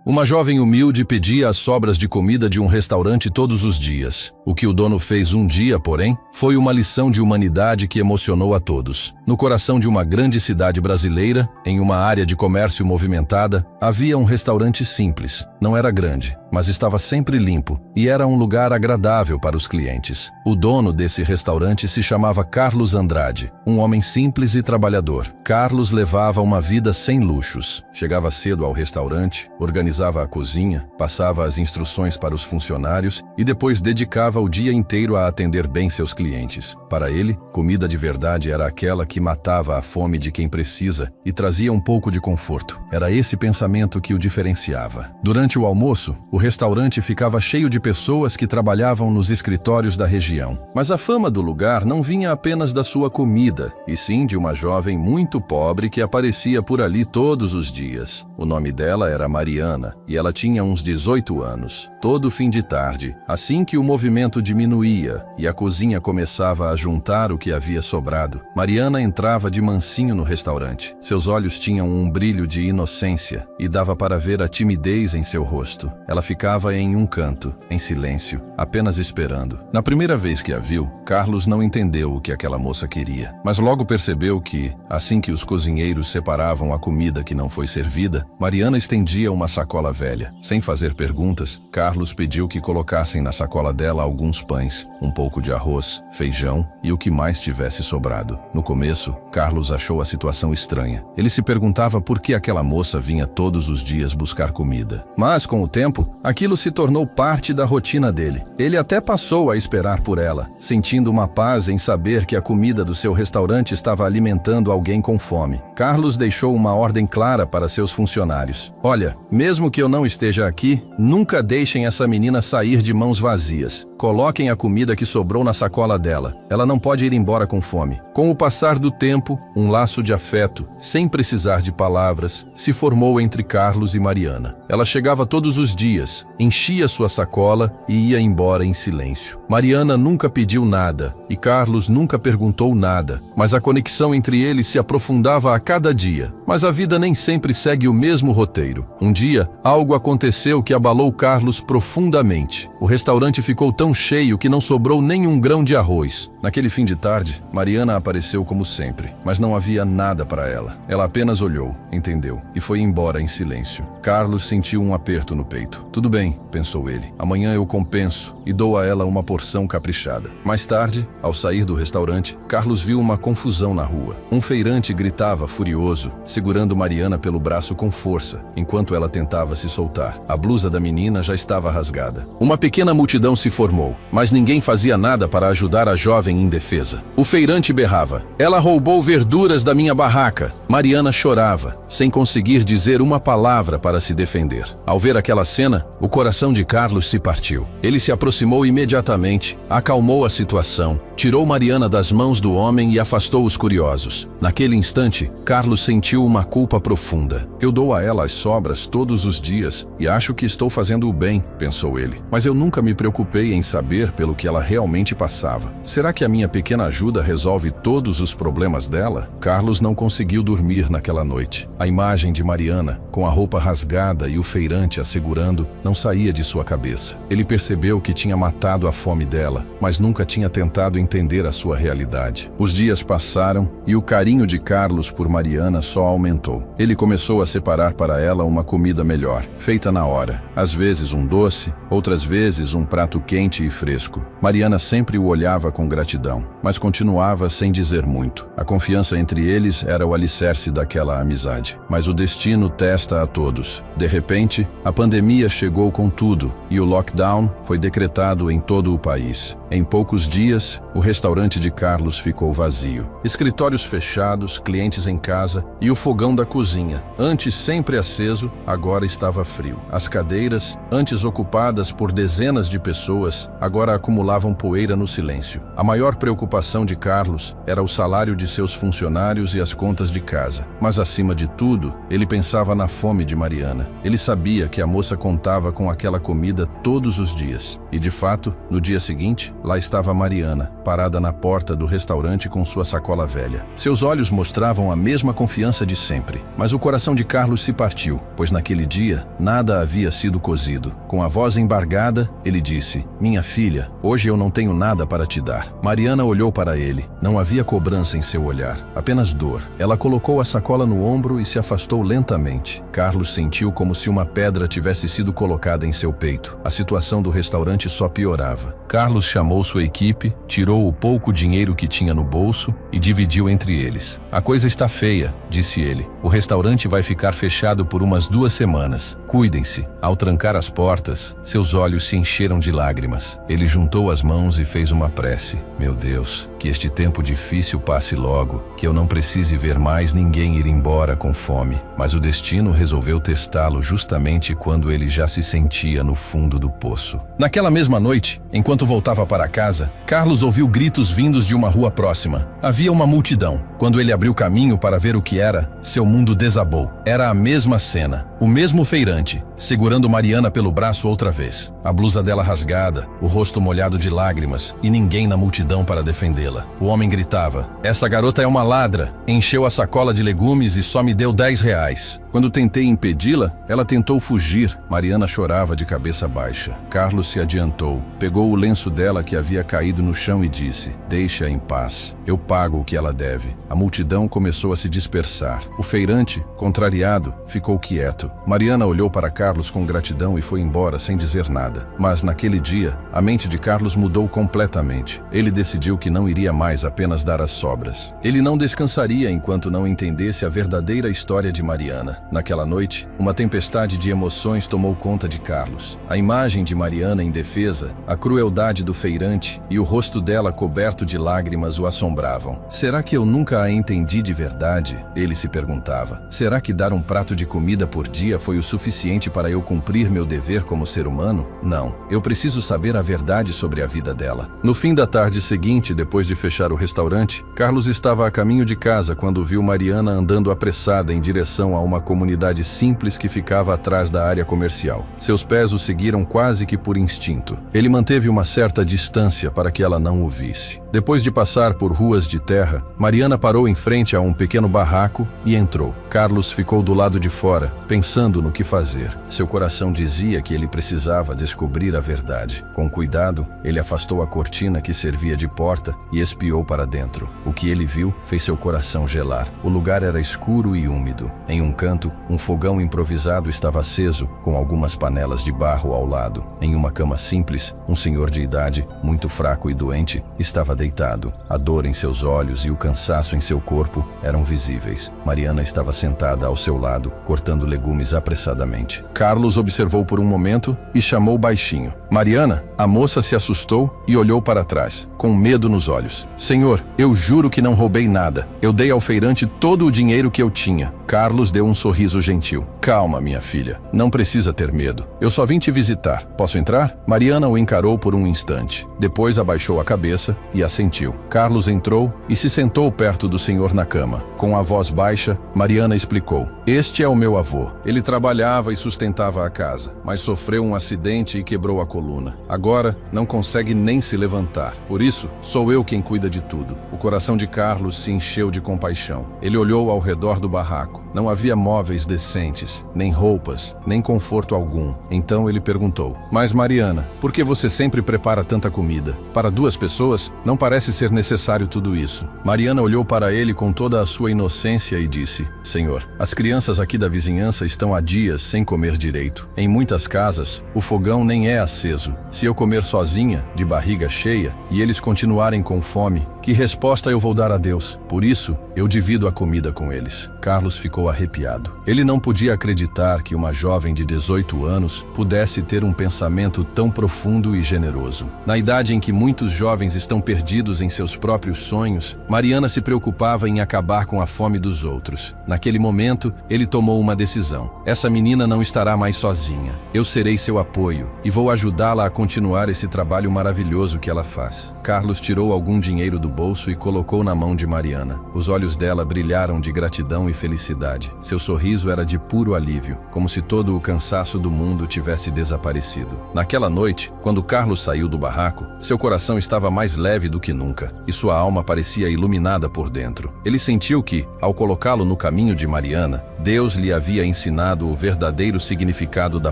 Uma jovem humilde pedia as sobras de comida de um restaurante todos os dias. O que o dono fez um dia, porém, foi uma lição de humanidade que emocionou a todos. No coração de uma grande cidade brasileira, em uma área de comércio movimentada, havia um restaurante simples. Não era grande, mas estava sempre limpo e era um lugar agradável para os clientes. O dono desse restaurante se chamava Carlos Andrade, um homem simples e trabalhador. Carlos levava uma vida sem luxos. Chegava cedo ao restaurante, organizava a cozinha, passava as instruções para os funcionários e depois dedicava o dia inteiro a atender bem seus clientes. Para ele, comida de verdade era aquela que matava a fome de quem precisa e trazia um pouco de conforto. Era esse pensamento que o diferenciava. Durante o almoço, o restaurante ficava cheio de pessoas que trabalhavam nos escritórios da região. Mas a fama do lugar não vinha apenas da sua comida, e sim de uma jovem muito pobre que aparecia por ali todos os dias. O nome dela era Mariana, e ela tinha uns 18 anos. Todo fim de tarde, assim que o movimento diminuía e a cozinha começava a juntar o que havia sobrado, Mariana entrava de mansinho no restaurante. Seus olhos tinham um brilho de inocência e dava para ver a timidez em seu rosto. Ela ficava em um canto, em silêncio, apenas esperando. Na primeira vez que a viu, Carlos não entendeu o que aquela moça queria, mas logo percebeu que, assim que os cozinheiros separavam a comida que não foi servida, Mariana estendia uma sacola velha. Sem fazer perguntas, Carlos pediu que colocassem na sacola dela alguns pães, um pouco de arroz, feijão e o que mais tivesse sobrado. No começo, Carlos achou a situação estranha. Ele se perguntava por que aquela moça vinha todos os dias buscar comida. Mas, com o tempo, aquilo se tornou parte da rotina dele. Ele até passou a esperar por ela, sentindo uma paz em saber que a comida do seu restaurante estava alimentando alguém com fome. Carlos deixou uma ordem clara para seus funcionários. Olha, mesmo que eu não esteja aqui, nunca deixem essa menina sair de mãos vazias. Coloquem a comida que sobrou na sacola dela. Ela não pode ir embora com fome. Com o passar do tempo, um laço de afeto, sem precisar de palavras, se formou entre Carlos e Mariana. Ela chegava todos os dias, enchia sua sacola e ia embora em silêncio. Mariana nunca pediu nada e Carlos nunca perguntou nada, mas a conexão entre eles se aprofundava a cada dia. Mas a vida nem sempre segue o mesmo roteiro. Um dia, algo aconteceu que abalou Carlos profundamente. O restaurante ficou tão cheio que não sobrou nem um grão de arroz. Naquele fim de tarde, Mariana apareceu como sempre, mas não havia nada para ela. Ela apenas olhou, entendeu, e foi embora em silêncio. Carlos sentiu um aperto no peito. Tudo bem, pensou ele. Amanhã eu compenso e dou a ela uma porção caprichada. Mais tarde, ao sair do restaurante, Carlos viu uma confusão na rua. Um feirante gritava furioso, segurando Mariana pelo braço com força, enquanto ela tentava se soltar. A blusa da menina já estava rasgada. Uma pequena multidão se formou, mas ninguém fazia nada para ajudar a jovem indefesa. O feirante berrava: "Ela roubou verduras da minha barraca." Mariana chorava, sem conseguir dizer uma palavra para se defender. Ao ver aquela cena, o coração de Carlos se partiu. Ele se aproximou imediatamente, acalmou a situação, tirou Mariana das mãos do homem e afastou os curiosos. Naquele instante, Carlos sentiu uma culpa profunda. Eu dou a ela as sobras todos os dias e acho que estou fazendo o bem, pensou ele. Mas eu nunca me preocupei em saber pelo que ela realmente passava. Será que a minha pequena ajuda resolve todos os problemas dela? Carlos não conseguiu dormir naquela noite. A imagem de Mariana, com a roupa rasgada e o feirante a segurando, não saía de sua cabeça. Ele percebeu que tinha matado a fome dela, mas nunca tinha tentado entender a sua realidade. Os dias passaram e o carinho de Carlos por Mariana só aumentou. Ele começou a separar para ela uma comida melhor, feita na hora. Às vezes um doce, outras vezes um prato quente e fresco. Mariana sempre o olhava com gratidão, mas continuava sem dizer muito. A confiança entre eles era o alicerce daquela amizade. Mas o destino testa a todos. De repente, a pandemia chegou com tudo e o lockdown foi decretado em todo o país. Em poucos dias, o restaurante de Carlos ficou vazio. Escritórios fechados, clientes em casa e o fogão da cozinha, antes sempre aceso, agora estava frio. As cadeiras, antes ocupadas por dezenas de pessoas, agora acumulavam poeira no silêncio. A maior preocupação de Carlos era o salário de seus funcionários e as contas de casa. casa. Mas acima de tudo, ele pensava na fome de Mariana. Ele sabia que a moça contava com aquela comida todos os dias. E de fato, no dia seguinte, lá estava Mariana, parada na porta do restaurante com sua sacola velha. Seus olhos mostravam a mesma confiança de sempre. Mas o coração de Carlos se partiu, pois naquele dia, nada havia sido cozido. Com a voz embargada, ele disse: "Minha filha, hoje eu não tenho nada para te dar." Mariana olhou para ele. Não havia cobrança em seu olhar, apenas dor. Ela colocou a sacola no ombro e se afastou lentamente. Carlos sentiu como se uma pedra tivesse sido colocada em seu peito. A situação do restaurante só piorava. Carlos chamou sua equipe, tirou o pouco dinheiro que tinha no bolso e dividiu entre eles. "A coisa está feia", disse ele. "O restaurante vai ficar fechado por umas 2 semanas. Cuidem-se." Ao trancar as portas, seus olhos se encheram de lágrimas. Ele juntou as mãos e fez uma prece. "Meu Deus, que este tempo difícil passe logo, que eu não precise ver mais ninguém ir embora com fome." Mas o destino resolveu testá-lo justamente quando ele já se sentia no fundo do poço. Naquela mesma noite, enquanto voltava para casa, Carlos ouviu gritos vindos de uma rua próxima. Havia uma multidão. Quando ele abriu caminho para ver o que era, seu mundo desabou. Era a mesma cena. O mesmo feirante, segurando Mariana pelo braço outra vez. A blusa dela rasgada, o rosto molhado de lágrimas e ninguém na multidão para defendê-la. O homem gritava: "Essa garota é uma ladra. Encheu a sacola de legumes e só me deu R$ 10. Quando tentei impedi-la, ela tentou fugir." Mariana chorava de cabeça baixa. Carlos se adiantou, pegou o lenço dela que havia caído no chão e disse: "Deixa-a em paz. Eu pago o que ela deve." A multidão começou a se dispersar. O feirante, contrariado, ficou quieto. Mariana olhou para Carlos com gratidão e foi embora sem dizer nada. Mas naquele dia, a mente de Carlos mudou completamente. Ele decidiu que não iria mais apenas dar as sobras. Ele não descansaria enquanto não entendesse a verdadeira história de Mariana. Naquela noite, uma tempestade de emoções tomou conta de Carlos. A imagem de Mariana indefesa, a crueldade do feirante e o rosto dela coberto de lágrimas o assombravam. "Será que eu nunca a entendi de verdade?" ele se perguntava. "Será que dar um prato de comida por dia foi o suficiente para eu cumprir meu dever como ser humano? Não. Eu preciso saber a verdade sobre a vida dela." No fim da tarde seguinte, depois de fechar o restaurante, Carlos estava a caminho de casa quando viu Mariana andando apressada em direção a uma comunidade simples que ficava atrás da área comercial. Seus pés o seguiram quase que por instinto. Ele manteve uma certa distância para que ela não o visse. Depois de passar por ruas de terra, Mariana parou em frente a um pequeno barraco e entrou. Carlos ficou do lado de fora, pensando no que fazer. Seu coração dizia que ele precisava descobrir a verdade. Com cuidado, ele afastou a cortina que servia de porta e espiou para dentro. O que ele viu fez seu coração gelar. O lugar era escuro e úmido. Em um canto, um fogão improvisado estava aceso, com algumas panelas de barro ao lado. Em uma cama simples, um senhor de idade, muito fraco e doente, estava deitado. A dor em seus olhos e o cansaço em seu corpo eram visíveis. Mariana estava sentada ao seu lado, cortando legumes apressadamente. Carlos observou por um momento e chamou baixinho: "Mariana?" A moça se assustou e olhou para trás, com medo nos olhos. "Senhor, eu juro que não roubei nada. Eu dei ao feirante todo o dinheiro que eu tinha." Carlos deu um sorriso gentil. "Calma, minha filha. Não precisa ter medo. Eu só vim te visitar. Posso entrar?" Mariana o encarou por um instante. Depois abaixou a cabeça e assentiu. Carlos entrou e se sentou perto do senhor na cama. Com a voz baixa, Mariana explicou: "Este é o meu avô. Ele trabalhava e sustentava a casa, mas sofreu um acidente e quebrou a coluna. Agora não consegue nem se levantar. Por isso, sou eu quem cuida de tudo." O coração de Carlos se encheu de compaixão. Ele olhou ao redor do barraco. Não havia móveis decentes, nem roupas, nem conforto algum. Então ele perguntou: "Mas Mariana, por que você sempre prepara tanta comida? Para 2 pessoas, não parece ser necessário tudo isso." Mariana olhou para ele com toda a sua inocência e disse: "Senhor, as crianças aqui da vizinhança estão há dias sem comer direito. Em muitas casas, o fogão nem é aceso. Se eu comer sozinha, de barriga cheia, e eles continuarem com fome, que resposta eu vou dar a Deus? Por isso, eu divido a comida com eles." Carlos ficou arrepiado. Ele não podia acreditar que uma jovem de 18 anos pudesse ter um pensamento tão profundo e generoso. Na idade em que muitos jovens estão perdidos em seus próprios sonhos, Mariana se preocupava em acabar com a fome dos outros. Naquele momento, ele tomou uma decisão. Essa menina não estará mais sozinha. Eu serei seu apoio e vou ajudá-la a continuar esse trabalho maravilhoso que ela faz. Carlos tirou algum dinheiro do bolso e colocou na mão de Mariana. Os olhos dela brilharam de gratidão e felicidade. Seu sorriso era de puro alívio, como se todo o cansaço do mundo tivesse desaparecido. Naquela noite, quando Carlos saiu do barraco, seu coração estava mais leve do que nunca, e sua alma parecia iluminada por dentro. Ele sentiu que, ao colocá-lo no caminho de Mariana, Deus lhe havia ensinado o verdadeiro significado da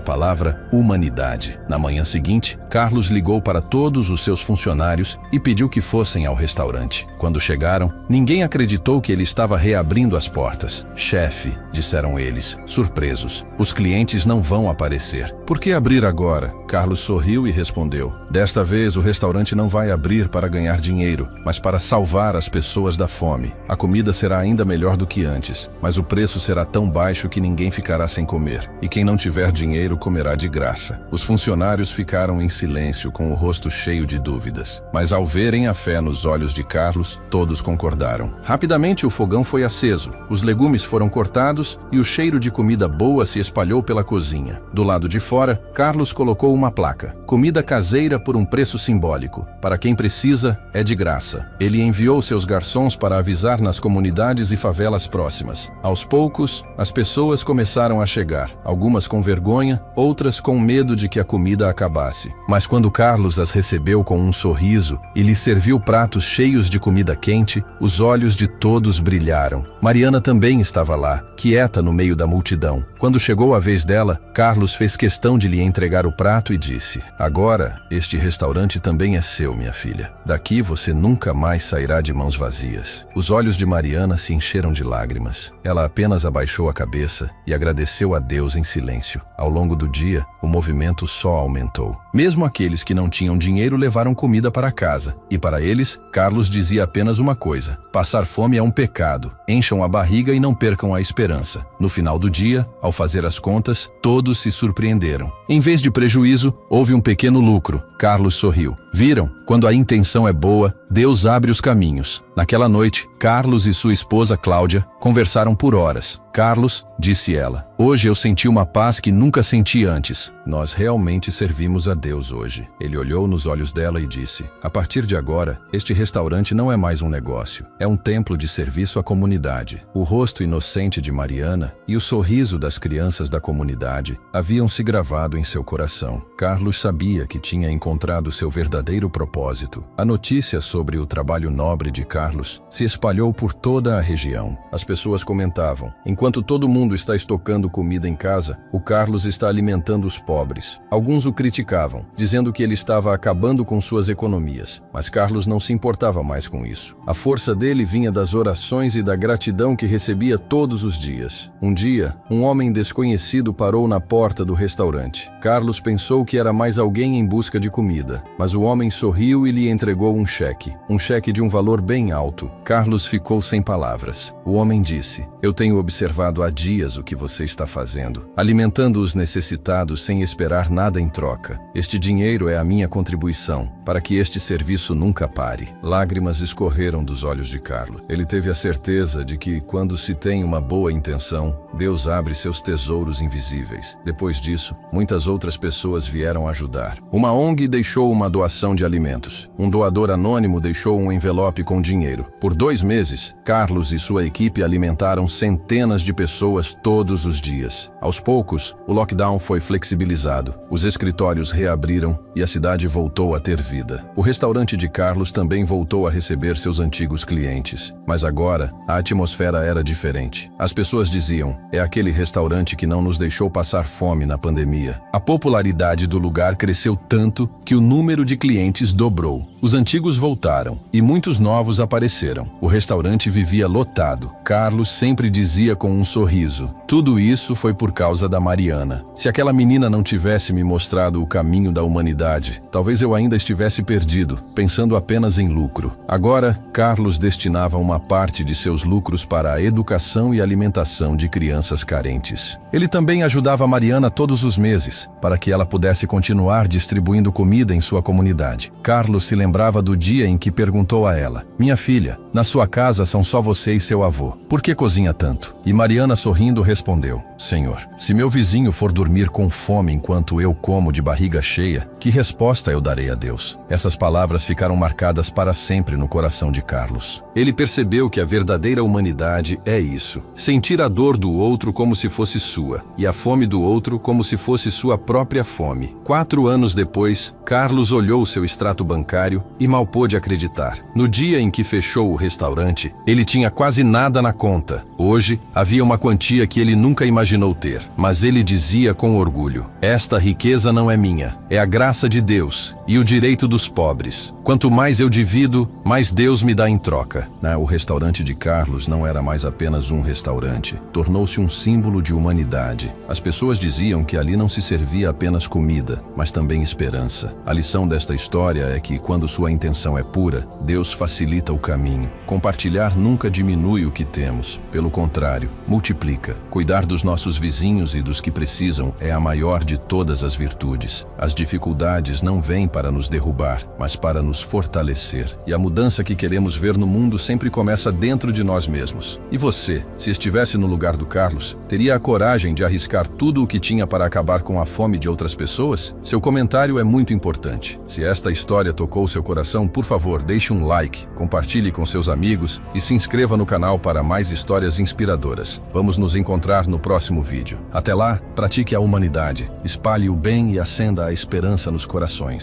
palavra humanidade. Na manhã seguinte, Carlos ligou para todos os seus funcionários e pediu que fossem ao restaurante. Quando chegaram, ninguém acreditou que ele estava reabrindo as portas. "Chefe", disseram eles, surpresos, "os clientes não vão aparecer. Por que abrir agora?" Carlos sorriu e respondeu: "Desta vez o restaurante não vai abrir para ganhar dinheiro, mas para salvar as pessoas da fome. A comida será ainda melhor do que antes, mas o preço será tão baixo que ninguém ficará sem comer, e quem não tiver dinheiro comerá de graça." Os funcionários ficaram em silêncio, com o rosto cheio de dúvidas, mas ao verem a fé nos olhos de Carlos, todos concordaram. Rapidamente o fogão foi aceso, os legumes foram cortados e o cheiro de comida boa se espalhou pela cozinha. Do lado de fora, Carlos colocou uma placa: "Comida caseira por um preço simbólico. Para quem precisa, é de graça." Ele enviou seus garçons para avisar nas comunidades e favelas próximas. Aos poucos, as pessoas começaram a chegar, algumas com vergonha, outras com medo de que a comida acabasse. Mas quando Carlos as recebeu com um sorriso e lhes serviu pratos cheios de comida quente, os olhos de todos brilharam. Mariana também estava lá, quieta no meio da multidão. Quando chegou a vez dela, Carlos fez questão de lhe entregar o prato e disse: "Agora, este restaurante também é seu, minha filha. Daqui você nunca mais sairá de mãos vazias." Os olhos de Mariana se encheram de lágrimas. Ela apenas abaixou a cabeça e agradeceu a Deus em silêncio. Ao longo do dia, o movimento só aumentou. Mesmo aqueles que não tinham dinheiro levaram comida para casa, e para eles, Carlos dizia apenas uma coisa: passar fome é um pecado. Encham a barriga e não percam a esperança. No final do dia, ao fazer as contas, todos se surpreenderam. Em vez de prejuízo, houve um pequeno lucro. Carlos sorriu. Viram? Quando a intenção é boa, Deus abre os caminhos. Naquela noite, Carlos e sua esposa Cláudia conversaram por horas. "Carlos", disse ela, "hoje eu senti uma paz que nunca senti antes. Nós realmente servimos a Deus hoje." Ele olhou nos olhos dela e disse: "A partir de agora, este restaurante não é mais um negócio. É um templo de serviço à comunidade." O rosto inocente de Mariana e o sorriso das crianças da comunidade haviam se gravado em seu coração. Carlos sabia que tinha encontrado seu verdadeiro propósito. A notícia sobre o trabalho nobre de Carlos se espalhou por toda a região. As pessoas comentavam: "Enquanto todo mundo está estocando comida em casa, o Carlos está alimentando os pobres." Alguns o criticavam, dizendo que ele estava acabando com suas economias, mas Carlos não se importava mais com isso. A força dele vinha das orações e da gratidão que recebia todos os dias. Um dia, um homem desconhecido parou na porta do restaurante. Carlos pensou que era mais alguém em busca de comida, mas o homem sorriu e lhe entregou um cheque de um valor bem alto. Carlos ficou sem palavras. O homem disse: "Eu tenho observado há dias o que você está fazendo, alimentando os necessitados sem esperar nada em troca. Este dinheiro é a minha contribuição para que este serviço nunca pare." Lágrimas escorreram dos olhos de Carlos. Ele teve a certeza de que, quando se tem uma boa intenção, Deus abre seus tesouros invisíveis. Depois disso, muitas outras pessoas vieram ajudar. Uma ONG deixou uma doação de alimentos. Um doador anônimo deixou um envelope com dinheiro. Por 2 meses, Carlos e sua equipe alimentaram centenas de pessoas todos os dias. Aos poucos, o lockdown foi flexibilizado. Os escritórios reabriram e a cidade voltou a ter vida. O restaurante de Carlos também voltou a receber seus antigos clientes. Mas agora, a atmosfera era diferente. As pessoas diziam: "É aquele restaurante que não nos deixou passar fome na pandemia." A popularidade do lugar cresceu tanto que o número de clientes dobrou. Os antigos voltaram e muitos novos apareceram. O restaurante vivia lotado. Carlos sempre dizia com um sorriso: "Tudo isso foi por causa da Mariana. Se aquela menina não tivesse me mostrado o caminho da humanidade, talvez eu ainda estivesse perdido, pensando apenas em lucro." Agora, Carlos destinava uma parte de seus lucros para a educação e alimentação de crianças carentes. Ele também ajudava a Mariana todos os meses, para que ela pudesse continuar distribuindo comida em sua comunidade. Carlos se lembrava lembrava do dia em que perguntou a ela: "Minha filha, na sua casa são só você e seu avô. Por que cozinha tanto?" E Mariana, sorrindo, respondeu: "Senhor, se meu vizinho for dormir com fome enquanto eu como de barriga cheia, que resposta eu darei a Deus?" Essas palavras ficaram marcadas para sempre no coração de Carlos. Ele percebeu que a verdadeira humanidade é isso: sentir a dor do outro como se fosse sua, e a fome do outro como se fosse sua própria fome. 4 anos depois, Carlos olhou seu extrato bancário e mal pôde acreditar. No dia em que fechou o restaurante, ele tinha quase nada na conta. Hoje, havia uma quantia que ele nunca imaginou ter, mas ele dizia com orgulho: "Esta riqueza não é minha, é a graça de Deus e o direito dos pobres. Quanto mais eu divido, mais Deus me dá em troca." O restaurante de Carlos não era mais apenas um restaurante, tornou-se um símbolo de humanidade. As pessoas diziam que ali não se servia apenas comida, mas também esperança. A lição desta história é que, quando sua intenção é pura, Deus facilita o caminho. Compartilhar nunca diminui o que temos, pelo contrário, multiplica. Cuidar dos nossos vizinhos e dos que precisam é a maior de todas as virtudes. As dificuldades não vêm para nos derrubar, mas para nos fortalecer. E a mudança que queremos ver no mundo sempre começa dentro de nós mesmos. E você, se estivesse no lugar do Carlos, teria a coragem de arriscar tudo o que tinha para acabar com a fome de outras pessoas? Seu comentário é muito importante. Se esta história tocou seu coração, por favor, deixe um like, compartilhe com seus amigos e se inscreva no canal para mais histórias inspiradoras. Vamos nos encontrar no próximo vídeo. Até lá, pratique a humanidade, espalhe o bem e acenda a esperança nos corações.